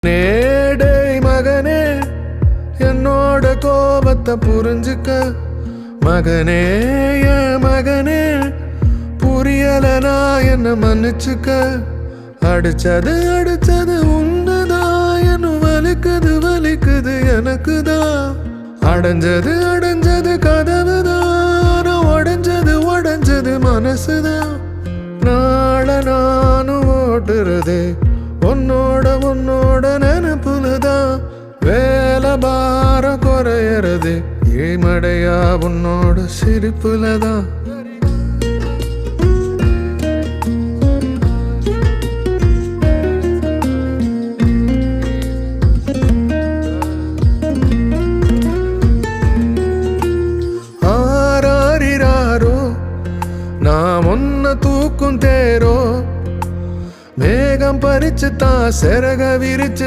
நேடே மகனே என்னோட கோபத்தை புரிஞ்சுக்க மகனே என் மகனே புரியலனா என்ன மன்னிச்சுக்க அடிச்சது உன்னுதான் என்ன வலிக்குது எனக்குதான் அடைஞ்சது கதவுதான் உடைஞ்சது மனசுதான் நாள நானும் ஓட்டுறது உன்னோட நினைப்புலதான் வேலை பாரம் குறையறது ஏமடையா உன்னோட சிரிப்புலதான் ஆராரிராரோ நான் ஒன்ன தூக்கும் தேரோ மேகம் பறிச்சு தான் சிறக விரிச்சு